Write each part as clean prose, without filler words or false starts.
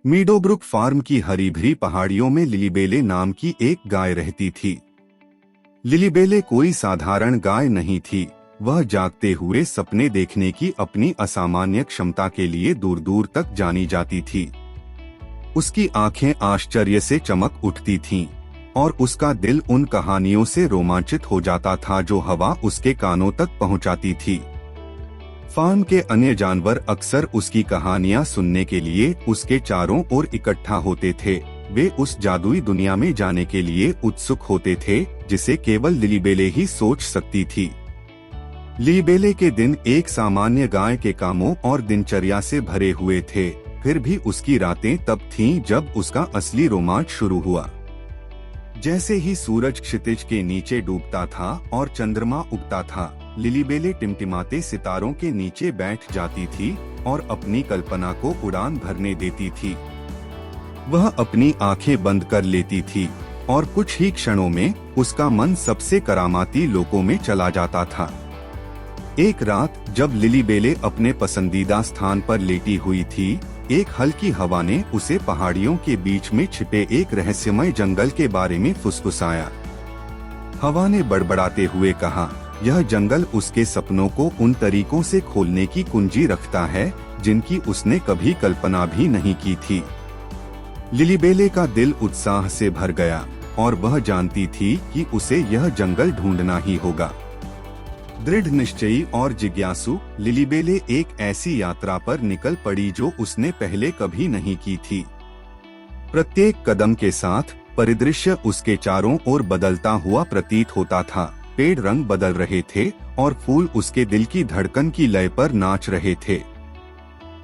Meadowbrook farm की हरी भरी पहाड़ियों में लिलीबेले नाम की एक गाय रहती थी। लिलीबेले कोई साधारण गाय नहीं थी, वह जागते हुए सपने देखने की अपनी असामान्य क्षमता के लिए दूर दूर तक जानी जाती थी। उसकी आंखें आश्चर्य से चमक उठती थीं, और उसका दिल उन कहानियों से रोमांचित हो जाता था जो हवा उसके कानों तक पहुंचाती थी। फार्म के अन्य जानवर अक्सर उसकी कहानियां सुनने के लिए उसके चारों ओर इकट्ठा होते थे। वे उस जादुई दुनिया में जाने के लिए उत्सुक होते थे जिसे केवल लिलीबेले ही सोच सकती थी। लिलीबेले के दिन एक सामान्य गाय के कामों और दिनचर्या से भरे हुए थे, फिर भी उसकी रातें तब थीं जब उसका असली रोमांच शुरू हुआ। जैसे ही सूरज क्षितिज के नीचे डूबता था और चंद्रमा उगता था, लिलीबेले टिमटिमाते सितारों के नीचे बैठ जाती थी और अपनी कल्पना को उड़ान भरने देती थी। वह अपनी आंखें बंद कर लेती थी और कुछ ही क्षणों में उसका मन सबसे करामाती लोकों में चला जाता था। एक रात जब लिलीबेले अपने पसंदीदा स्थान पर लेटी हुई थी, एक हल्की हवा ने उसे पहाड़ियों के बीच में छिपे एक रहस्यमय जंगल के बारे में फुसफुसाया। हवा ने बड़बड़ाते हुए कहा, यह जंगल उसके सपनों को उन तरीकों से खोलने की कुंजी रखता है जिनकी उसने कभी कल्पना भी नहीं की थी। लिलीबेले का दिल उत्साह से भर गया और वह जानती थी कि उसे यह जंगल ढूंढना ही होगा। दृढ़ निश्चयी और जिज्ञासु, लिलीबेले एक ऐसी यात्रा पर निकल पड़ी जो उसने पहले कभी नहीं की थी। प्रत्येक कदम के साथ परिदृश्य उसके चारों ओर बदलता हुआ प्रतीत होता था। पेड़ रंग बदल रहे थे और फूल उसके दिल की धड़कन की लय पर नाच रहे थे।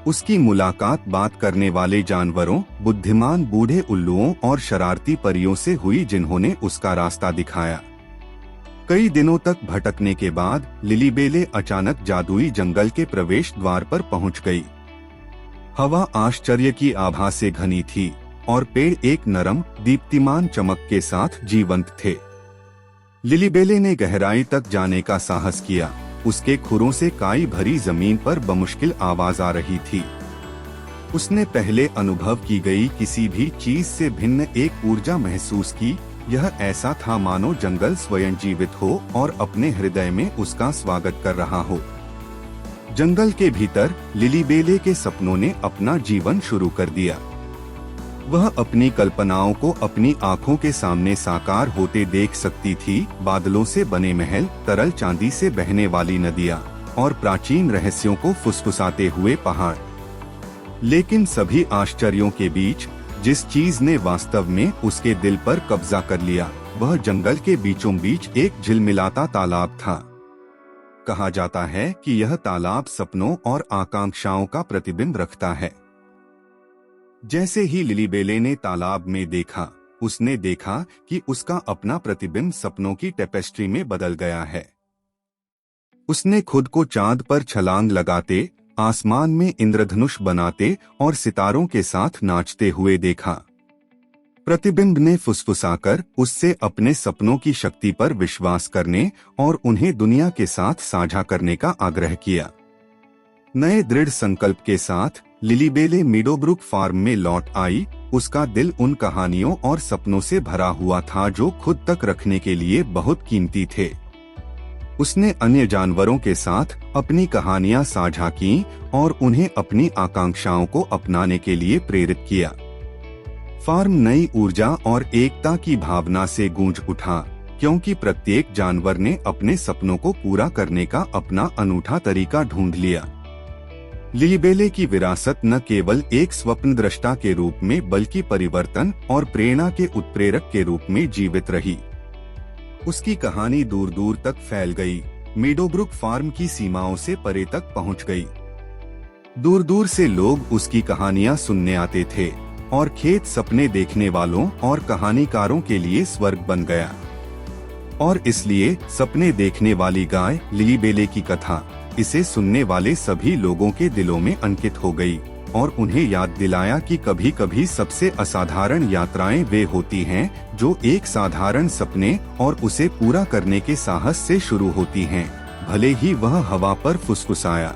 उसकी मुलाकात बात करने वाले जानवरों, बुद्धिमान बूढ़े उल्लुओं और शरारती परियों से हुई जिन्होंने उसका रास्ता दिखाया। कई दिनों तक भटकने के बाद लिलीबेले अचानक जादुई जंगल के प्रवेश द्वार पर पहुंच गई। हवा आश्चर्य की आभा से घनी थी और पेड़ एक नरम, दीप्तिमान चमक के साथ जीवंत थे। लिलीबेले ने गहराई तक जाने का साहस किया। उसके खुरों से काई भरी जमीन पर बमुश्किल आवाज आ रही थी। उसने पहले अनुभव की गई किसी भी चीज से भिन्न एक ऊर्जा महसूस की। यह ऐसा था मानो जंगल स्वयं जीवित हो और अपने हृदय में उसका स्वागत कर रहा हो। जंगल के भीतर लिलीबेले के सपनों ने अपना जीवन शुरू कर दिया। वह अपनी कल्पनाओं को अपनी आंखों के सामने साकार होते देख सकती थी। बादलों से बने महल, तरल चांदी से बहने वाली नदियाँ और प्राचीन रहस्यों को फुसफुसाते हुए पहाड़। लेकिन सभी आश्चर्यों के बीच जिस चीज ने वास्तव में उसके दिल पर कब्जा कर लिया, वह जंगल के बीचों बीच एक झिलमिलाता तालाब था। कहा जाता है कि यह तालाब सपनों और आकांक्षाओं का प्रतिबिंब रखता है। जैसे ही लिलीबेले ने तालाब में देखा, उसने देखा कि उसका अपना प्रतिबिंब सपनों की टेपेस्ट्री में बदल गया है। उसने खुद को चांद पर छलांग लगाते, आसमान में इंद्रधनुष बनाते और सितारों के साथ नाचते हुए देखा। प्रतिबिंब ने फुसफुसाकर उससे अपने सपनों की शक्ति पर विश्वास करने और उन्हें दुनिया के साथ साझा करने का आग्रह किया। नए दृढ़ संकल्प के साथ लिलीबेले मीडोब्रुक फार्म में लौट आई। उसका दिल उन कहानियों और सपनों से भरा हुआ था जो खुद तक रखने के लिए बहुत कीमती थे। उसने अन्य जानवरों के साथ अपनी कहानियां साझा की और उन्हें अपनी आकांक्षाओं को अपनाने के लिए प्रेरित किया। फार्म नई ऊर्जा और एकता की भावना से गूंज उठा, क्योंकि प्रत्येक जानवर ने अपने सपनों को पूरा करने का अपना अनूठा तरीका ढूंढ लिया। लिलीबेले की विरासत न केवल एक स्वप्न दृष्टा के रूप में बल्कि परिवर्तन और प्रेरणा के उत्प्रेरक के रूप में जीवित रही। उसकी कहानी दूर दूर तक फैल गई, मीडोब्रुक फार्म की सीमाओं से परे तक पहुंच गई। दूर दूर से लोग उसकी कहानियां सुनने आते थे और खेत सपने देखने वालों और कहानीकारों के लिए स्वर्ग बन गया। और इसलिए सपने देखने वाली गाय लिलीबेले की कथा इसे सुनने वाले सभी लोगों के दिलों में अंकित हो गई और उन्हें याद दिलाया कि कभी कभी सबसे असाधारण यात्राएं वे होती हैं जो एक साधारण सपने और उसे पूरा करने के साहस से शुरू होती हैं, भले ही वह हवा पर फुसफुसाया।